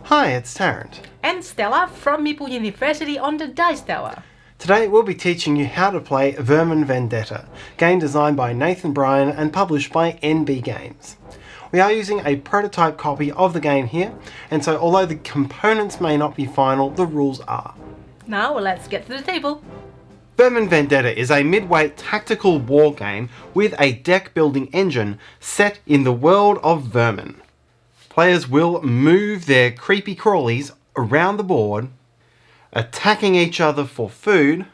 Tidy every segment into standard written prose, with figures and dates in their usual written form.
Hi, it's Tarrant. And Stella from Meeple University on the Dice Tower. Today we'll be teaching you how to play Vermin Vendetta, game designed by Nathan Bryan and published by NB Games. We are using a prototype copy of the game here, and so although the components may not be final, the rules are. Now let's get to the table. Vermin Vendetta is a mid-weight tactical war game with a deck-building engine set in the world of Vermin. Players will move their creepy crawlies around the board, attacking each other for food,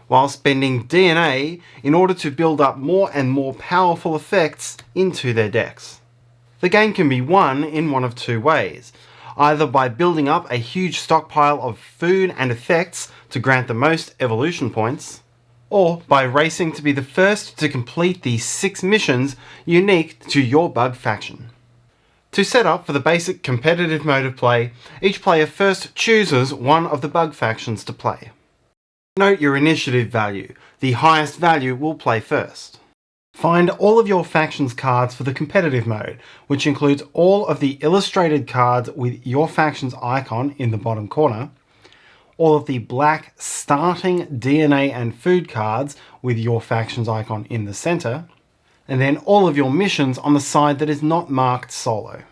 while spending DNA in order to build up more and more powerful effects into their decks. The game can be won in one of two ways, either by building up a huge stockpile of food and effects to grant the most evolution points, or by racing to be the first to complete the 6 missions unique to your bug faction. To set up for the basic competitive mode of play, each player first chooses one of the bug factions to play. Note your initiative value. The highest value will play first. Find all of your faction's cards for the competitive mode, which includes all of the illustrated cards with your faction's icon in the bottom corner, all of the black starting DNA and food cards with your faction's icon in the center, and then all of your missions on the side that is not marked solo.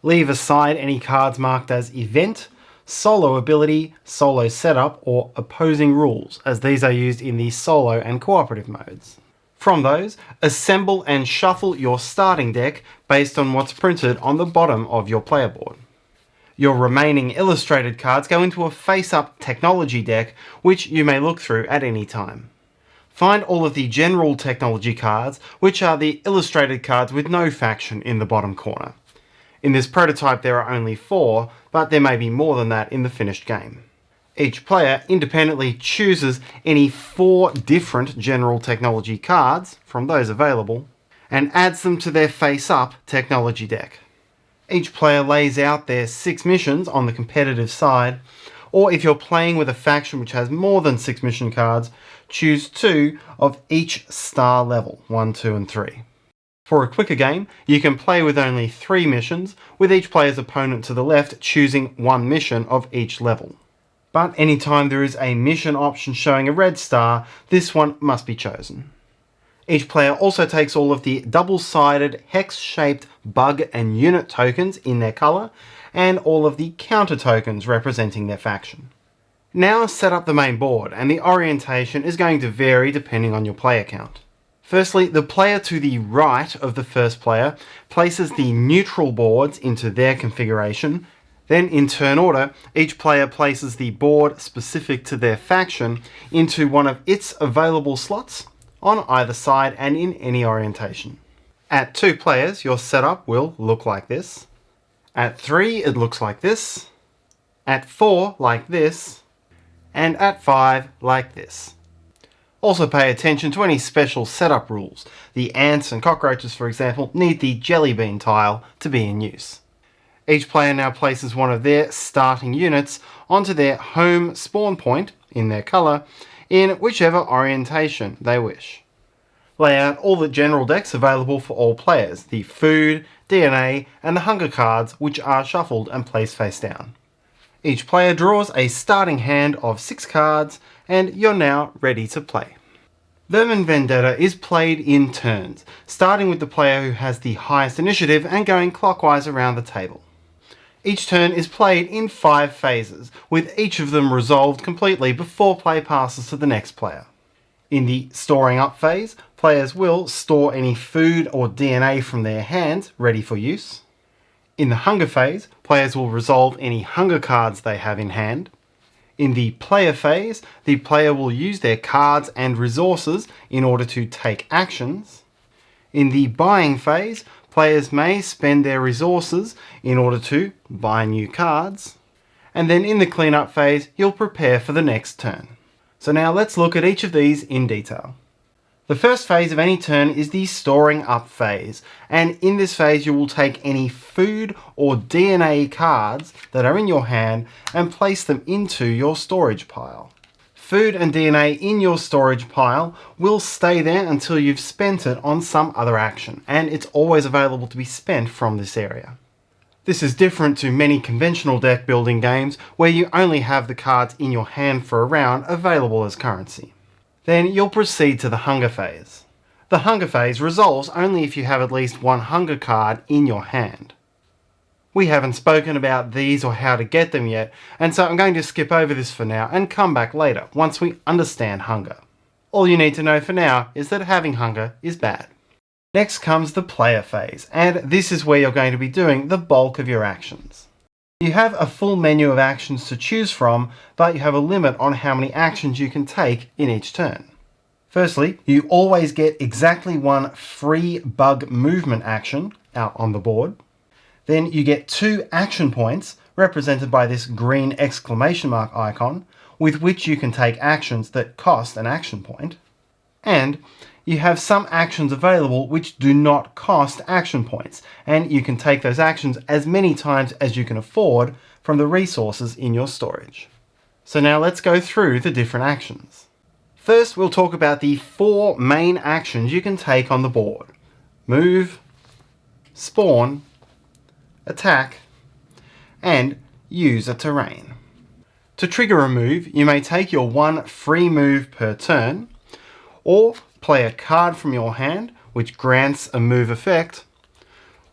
Leave aside any cards marked as event, solo ability, solo setup, or opposing rules, as these are used in the solo and cooperative modes. From those, assemble and shuffle your starting deck based on what's printed on the bottom of your player board. Your remaining illustrated cards go into a face-up technology deck, which you may look through at any time. Find all of the general technology cards, which are the illustrated cards with no faction in the bottom corner. In this prototype there are only 4, but there may be more than that in the finished game. Each player independently chooses any 4 different general technology cards from those available, and adds them to their face-up technology deck. Each player lays out their 6 missions on the competitive side, or if you're playing with a faction which has more than 6 mission cards, choose 2 of each star level, 1, 2 and 3. For a quicker game, you can play with only 3 missions, with each player's opponent to the left choosing 1 mission of each level. But anytime there is a mission option showing a red star, this one must be chosen. Each player also takes all of the double-sided hex-shaped bug and unit tokens in their colour, and all of the counter tokens representing their faction. Now set up the main board, and the orientation is going to vary depending on your player count. Firstly, the player to the right of the first player places the neutral boards into their configuration. Then in turn order, each player places the board specific to their faction into one of its available slots on either side and in any orientation. At 2 players, your setup will look like this. At 3, it looks like this. At 4, like this. And at 5, like this. Also pay attention to any special setup rules. The ants and cockroaches, for example, need the jelly bean tile to be in use. Each player now places one of their starting units onto their home spawn point, in their colour, in whichever orientation they wish. Lay out all the general decks available for all players, the food, DNA, and the hunger cards, which are shuffled and placed face down. Each player draws a starting hand of 6 cards, and you're now ready to play. Vermin Vendetta is played in turns, starting with the player who has the highest initiative and going clockwise around the table. Each turn is played in 5 phases, with each of them resolved completely before play passes to the next player. In the storing up phase, players will store any food or DNA from their hands ready for use. In the hunger phase, players will resolve any hunger cards they have in hand. In the player phase, the player will use their cards and resources in order to take actions. In the buying phase, players may spend their resources in order to buy new cards. And then in the cleanup phase, you'll prepare for the next turn. So now let's look at each of these in detail. The first phase of any turn is the storing up phase, and in this phase you will take any food or DNA cards that are in your hand and place them into your storage pile. Food and DNA in your storage pile will stay there until you've spent it on some other action, and it's always available to be spent from this area. This is different to many conventional deck building games where you only have the cards in your hand for a round available as currency. Then you'll proceed to the hunger phase. The hunger phase resolves only if you have at least one hunger card in your hand. We haven't spoken about these or how to get them yet, and so I'm going to skip over this for now and come back later once we understand hunger. All you need to know for now is that having hunger is bad. Next comes the player phase, and this is where you're going to be doing the bulk of your actions. You have a full menu of actions to choose from, but you have a limit on how many actions you can take in each turn. Firstly, you always get exactly one free bug movement action out on the board. Then you get 2 action points, represented by this green exclamation mark icon, with which you can take actions that cost an action point. And you have some actions available which do not cost action points, and you can take those actions as many times as you can afford from the resources in your storage. So now let's go through the different actions. First, we'll talk about the 4 main actions you can take on the board: move, spawn, attack, and use a terrain. To trigger a move, you may take your 1 free move per turn, or play a card from your hand which grants a move effect,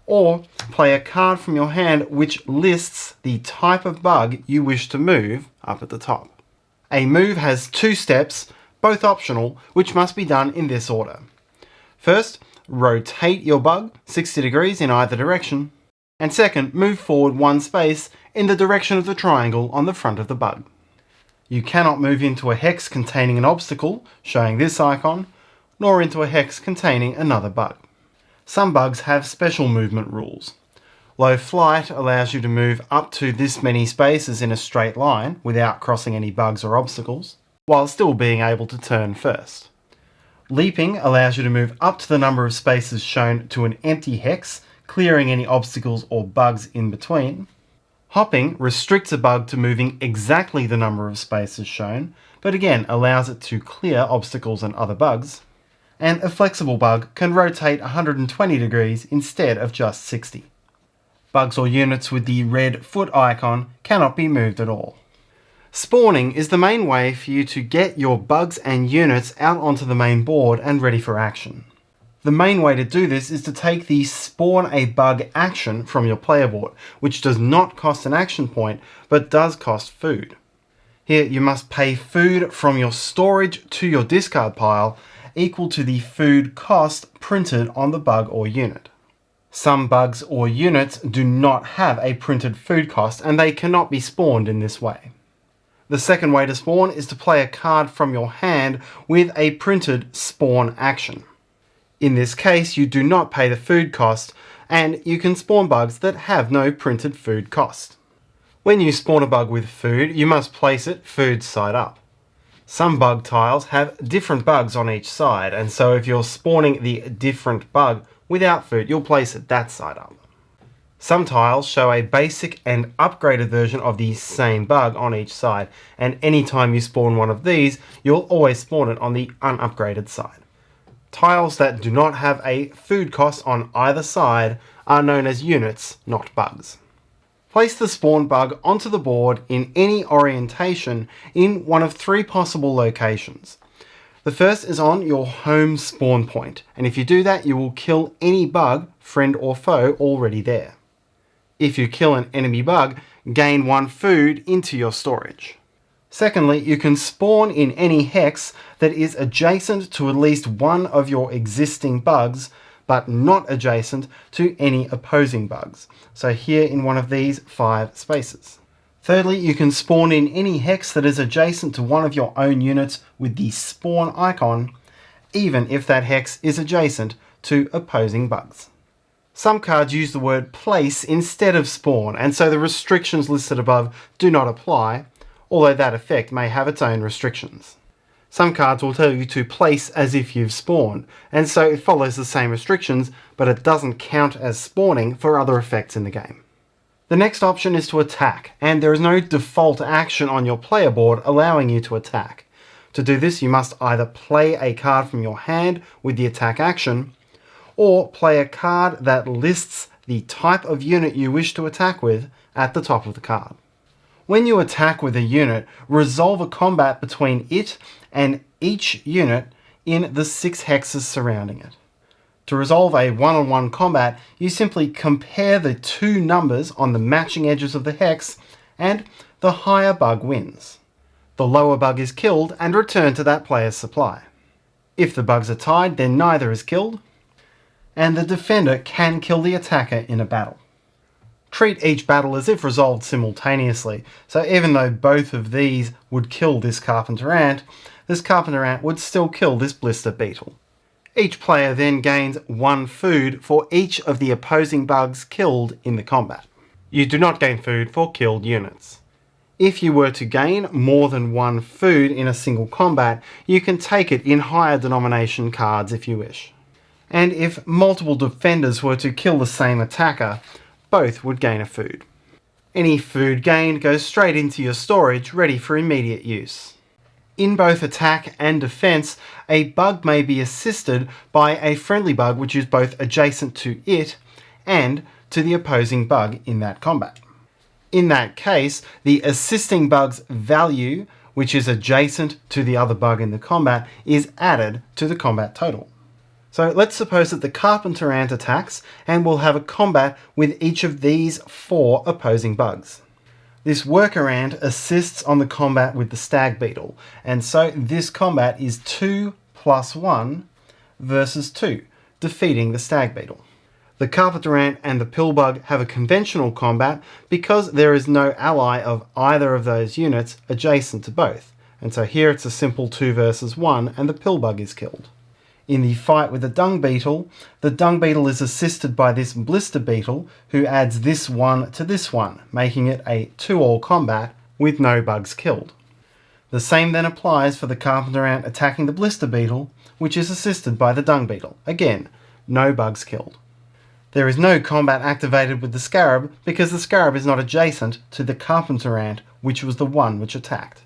or play a card from your hand which lists the type of bug you wish to move up at the top. A move has 2 steps, both optional, which must be done in this order. First, rotate your bug 60 degrees in either direction, and second, move forward 1 space in the direction of the triangle on the front of the bug. You cannot move into a hex containing an obstacle, showing this icon, nor into a hex containing another bug. Some bugs have special movement rules. Low flight allows you to move up to this many spaces in a straight line without crossing any bugs or obstacles, while still being able to turn first. Leaping allows you to move up to the number of spaces shown to an empty hex, clearing any obstacles or bugs in between. Hopping restricts a bug to moving exactly the number of spaces shown, but again allows it to clear obstacles and other bugs. And a flexible bug can rotate 120 degrees instead of just 60. Bugs or units with the red foot icon cannot be moved at all. Spawning is the main way for you to get your bugs and units out onto the main board and ready for action. The main way to do this is to take the spawn a bug action from your player board, which does not cost an action point, but does cost food. Here you must pay food from your storage to your discard pile, equal to the food cost printed on the bug or unit. Some bugs or units do not have a printed food cost, and they cannot be spawned in this way. The second way to spawn is to play a card from your hand with a printed spawn action. In this case, you do not pay the food cost, and you can spawn bugs that have no printed food cost. When you spawn a bug with food, you must place it food side up. Some bug tiles have different bugs on each side, and so if you're spawning the different bug without food, you'll place it that side up. Some tiles show a basic and upgraded version of the same bug on each side, and anytime you spawn one of these, you'll always spawn it on the unupgraded side. Tiles that do not have a food cost on either side are known as units, not bugs. Place the spawn bug onto the board in any orientation in one of 3 possible locations. The first is on your home spawn point, and if you do that, you will kill any bug, friend or foe, already there. If you kill an enemy bug, gain 1 food into your storage. Secondly, you can spawn in any hex that is adjacent to at least one of your existing bugs, but not adjacent to any opposing bugs. So here in one of these 5 spaces. Thirdly, you can spawn in any hex that is adjacent to one of your own units with the spawn icon, even if that hex is adjacent to opposing bugs. Some cards use the word place instead of spawn, and so the restrictions listed above do not apply, although that effect may have its own restrictions. Some cards will tell you to place as if you've spawned, and so it follows the same restrictions, but it doesn't count as spawning for other effects in the game. The next option is to attack, and there is no default action on your player board allowing you to attack. To do this, you must either play a card from your hand with the attack action, or play a card that lists the type of unit you wish to attack with at the top of the card. When you attack with a unit, resolve a combat between it and each unit in the 6 hexes surrounding it. To resolve a one-on-one combat, you simply compare the 2 numbers on the matching edges of the hex, and the higher bug wins. The lower bug is killed and returned to that player's supply. If the bugs are tied, then neither is killed, and the defender can kill the attacker in a battle. Treat each battle as if resolved simultaneously, so even though both of these would kill this carpenter ant, this carpenter ant would still kill this blister beetle. Each player then gains 1 food for each of the opposing bugs killed in the combat. You do not gain food for killed units. If you were to gain more than 1 food in a single combat, you can take it in higher denomination cards if you wish. And if multiple defenders were to kill the same attacker, both would gain a food. Any food gained goes straight into your storage, ready for immediate use. In both attack and defense, a bug may be assisted by a friendly bug which is both adjacent to it and to the opposing bug in that combat. In that case, the assisting bug's value, which is adjacent to the other bug in the combat, is added to the combat total. So let's suppose that the carpenter ant attacks, and we'll have a combat with each of these 4 opposing bugs. This worker ant assists on the combat with the stag beetle, and so this combat is 2 + 1 versus 2, defeating the stag beetle. The carpenter ant and the pill bug have a conventional combat because there is no ally of either of those units adjacent to both, and so here it's a simple 2 versus 1 and the pill bug is killed. In the fight with the dung beetle is assisted by this blister beetle, who adds this 1 to this 1, making it a 2-all combat with no bugs killed. The same then applies for the carpenter ant attacking the blister beetle, which is assisted by the dung beetle. Again, no bugs killed. There is no combat activated with the scarab because the scarab is not adjacent to the carpenter ant, which was the one which attacked.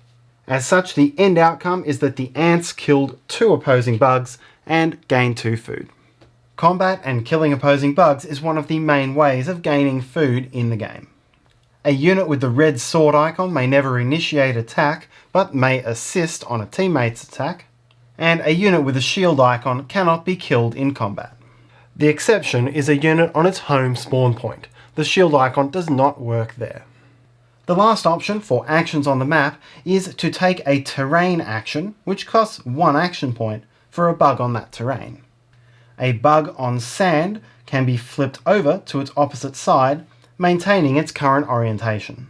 As such, the end outcome is that the ants killed 2 opposing bugs and gained 2 food. Combat and killing opposing bugs is one of the main ways of gaining food in the game. A unit with the red sword icon may never initiate attack, but may assist on a teammate's attack, and a unit with a shield icon cannot be killed in combat. The exception is a unit on its home spawn point. The shield icon does not work there. The last option for actions on the map is to take a terrain action, which costs 1 action point for a bug on that terrain. A bug on sand can be flipped over to its opposite side, maintaining its current orientation.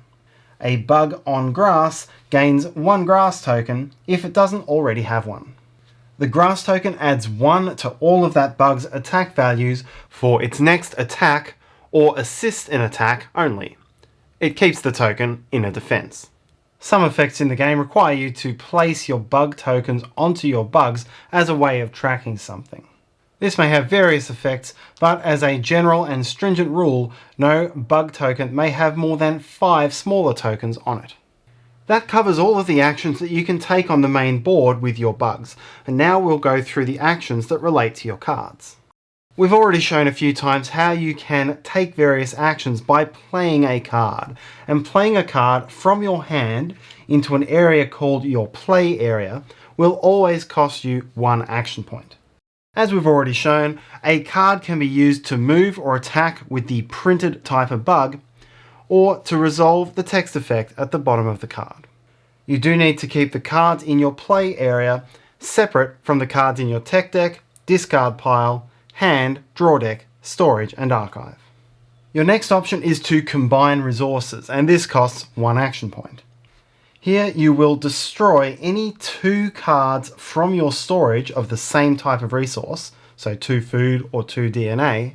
A bug on grass gains 1 grass token if it doesn't already have one. The grass token adds 1 to all of that bug's attack values for its next attack or assist in attack only. It keeps the token in a defense. Some effects in the game require you to place your bug tokens onto your bugs as a way of tracking something. This may have various effects, but as a general and stringent rule, no bug token may have more than 5 smaller tokens on it. That covers all of the actions that you can take on the main board with your bugs, and now we'll go through the actions that relate to your cards. We've already shown a few times how you can take various actions by playing a card, and playing a card from your hand into an area called your play area will always cost you 1 action point. As we've already shown, a card can be used to move or attack with the printed type of bug, or to resolve the text effect at the bottom of the card. You do need to keep the cards in your play area separate from the cards in your tech deck, discard pile, hand, draw deck, storage, and archive. Your next option is to combine resources, and this costs 1 action point. Here you will destroy any 2 cards from your storage of the same type of resource, so 2 food or 2 DNA,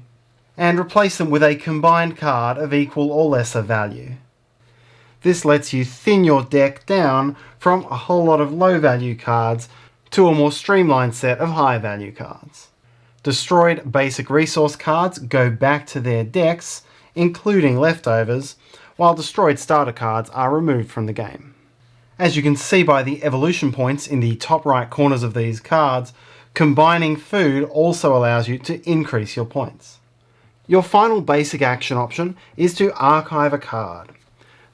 and replace them with a combined card of equal or lesser value. This lets you thin your deck down from a whole lot of low value cards to a more streamlined set of high value cards. Destroyed basic resource cards go back to their decks, including leftovers, while destroyed starter cards are removed from the game. As you can see by the evolution points in the top right corners of these cards, combining food also allows you to increase your points. Your final basic action option is to archive a card.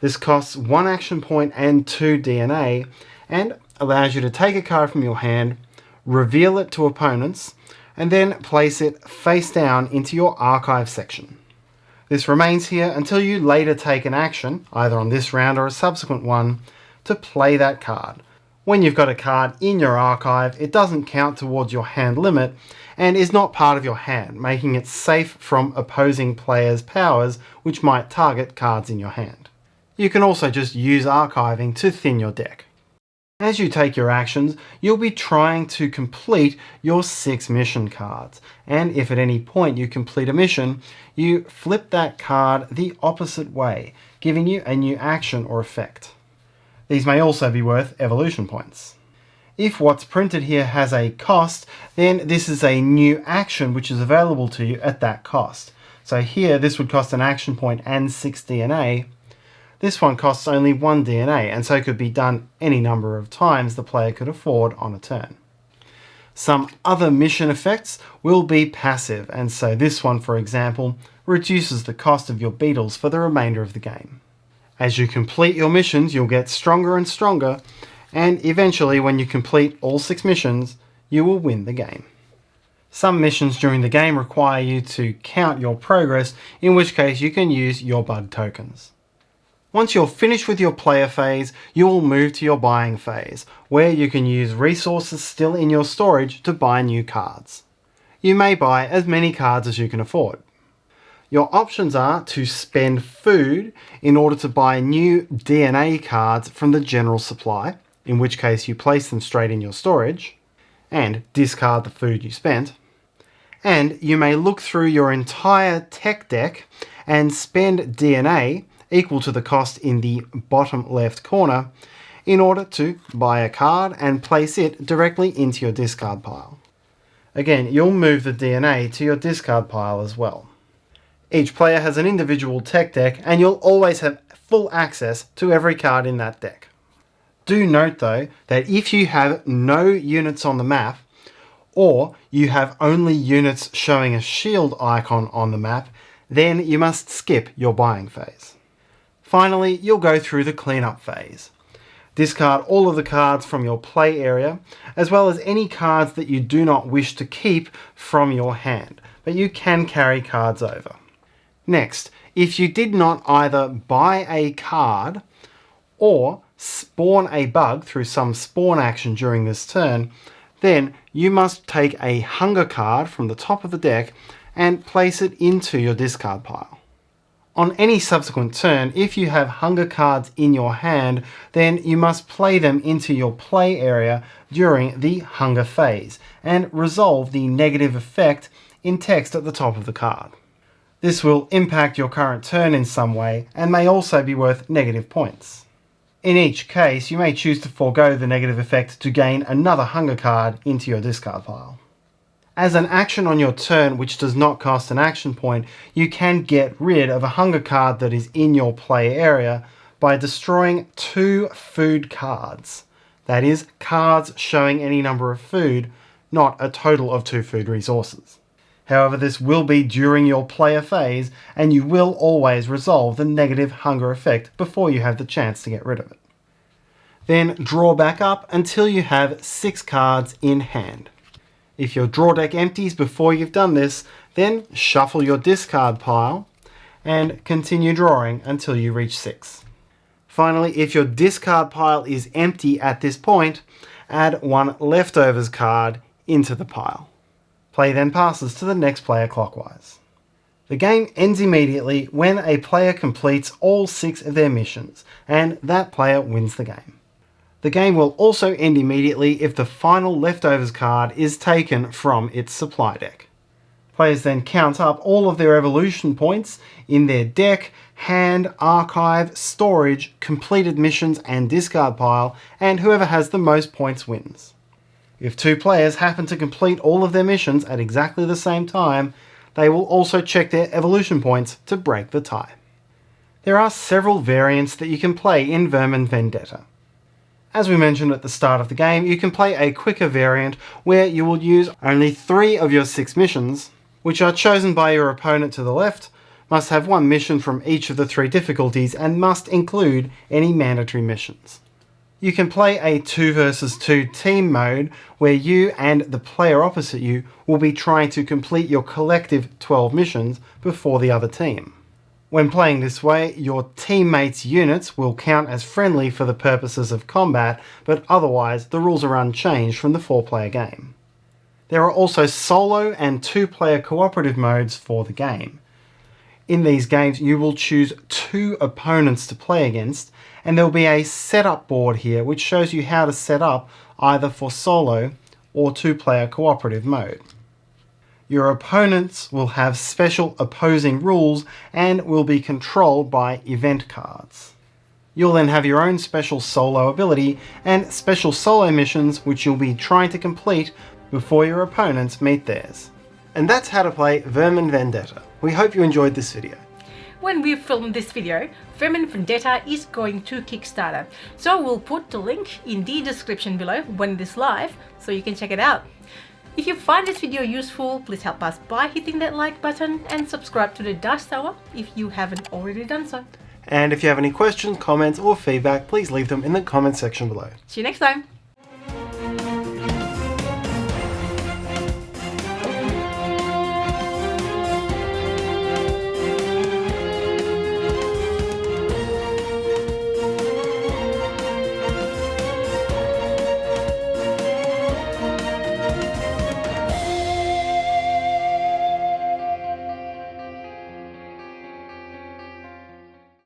This costs 1 action point and 2 DNA, and allows you to take a card from your hand, reveal it to opponents, and then place it face down into your archive section. This remains here until you later take an action, either on this round or a subsequent one, to play that card. When you've got a card in your archive, it doesn't count towards your hand limit and is not part of your hand, making it safe from opposing players' powers which might target cards in your hand. You can also just use archiving to thin your deck. As you take your actions, you'll be trying to complete your 6 mission cards, and if at any point you complete a mission, you flip that card the opposite way, giving you a new action or effect. These may also be worth evolution points. If what's printed here has a cost, then this is a new action which is available to you at that cost. So here this would cost an action point and 6 DNA. This one costs only 1 DNA, and so could be done any number of times the player could afford on a turn. Some other mission effects will be passive, and so this one, for example, reduces the cost of your beetles for the remainder of the game. As you complete your missions, you'll get stronger and stronger, and eventually when you complete all 6 missions, you will win the game. Some missions during the game require you to count your progress, in which case you can use your bug tokens. Once you're finished with your player phase, you will move to your buying phase, where you can use resources still in your storage to buy new cards. You may buy as many cards as you can afford. Your options are to spend food in order to buy new DNA cards from the general supply, in which case you place them straight in your storage, and discard the food you spent. And you may look through your entire tech deck and spend DNA equal to the cost in the bottom left corner in order to buy a card and place it directly into your discard pile. Again, you'll move the DNA to your discard pile as well. Each player has an individual tech deck, and you'll always have full access to every card in that deck. Do note though that if you have no units on the map, or you have only units showing a shield icon on the map, then you must skip your buying phase. Finally, you'll go through the cleanup phase. Discard all of the cards from your play area, as well as any cards that you do not wish to keep from your hand, but you can carry cards over. Next, if you did not either buy a card or spawn a bug through some spawn action during this turn, then you must take a hunger card from the top of the deck and place it into your discard pile. On any subsequent turn, if you have hunger cards in your hand, then you must play them into your play area during the hunger phase and resolve the negative effect in text at the top of the card. This will impact your current turn in some way and may also be worth negative points. In each case, you may choose to forego the negative effect to gain another hunger card into your discard pile. As an action on your turn which does not cost an action point, you can get rid of a hunger card that is in your play area by destroying 2 food cards. That is, cards showing any number of food, not a total of 2 food resources. However, this will be during your player phase, and you will always resolve the negative hunger effect before you have the chance to get rid of it. Then draw back up until you have 6 cards in hand. If your draw deck empties before you've done this, then shuffle your discard pile and continue drawing until you reach 6. Finally, if your discard pile is empty at this point, add 1 leftovers card into the pile. Play then passes to the next player clockwise. The game ends immediately when a player completes all 6 of their missions, and that player wins the game. The game will also end immediately if the final leftovers card is taken from its supply deck. Players then count up all of their evolution points in their deck, hand, archive, storage, completed missions and discard pile, and whoever has the most points wins. If 2 players happen to complete all of their missions at exactly the same time, they will also check their evolution points to break the tie. There are several variants that you can play in Vermin Vendetta. As we mentioned at the start of the game, you can play a quicker variant where you will use only 3 of your 6 missions, which are chosen by your opponent to the left, must have one mission from each of the 3 difficulties and must include any mandatory missions. You can play a 2 versus 2 team mode where you and the player opposite you will be trying to complete your collective 12 missions before the other team. When playing this way, your teammates' units will count as friendly for the purposes of combat, but otherwise the rules are unchanged from the 4-player game. There are also solo and 2-player cooperative modes for the game. In these games, you will choose 2 opponents to play against, and there will be a setup board here which shows you how to set up either for solo or 2-player cooperative mode. Your opponents will have special opposing rules and will be controlled by event cards. You'll then have your own special solo ability and special solo missions which you'll be trying to complete before your opponents meet theirs. And that's how to play Vermin Vendetta. We hope you enjoyed this video. When we filmed this video, Vermin Vendetta is going to Kickstarter. So we'll put the link in the description below when it is live, so you can check it out. If you find this video useful, please help us by hitting that like button and subscribe to the Dice Tower if you haven't already done so. And if you have any questions, comments or feedback, please leave them in the comment section below. See you next time!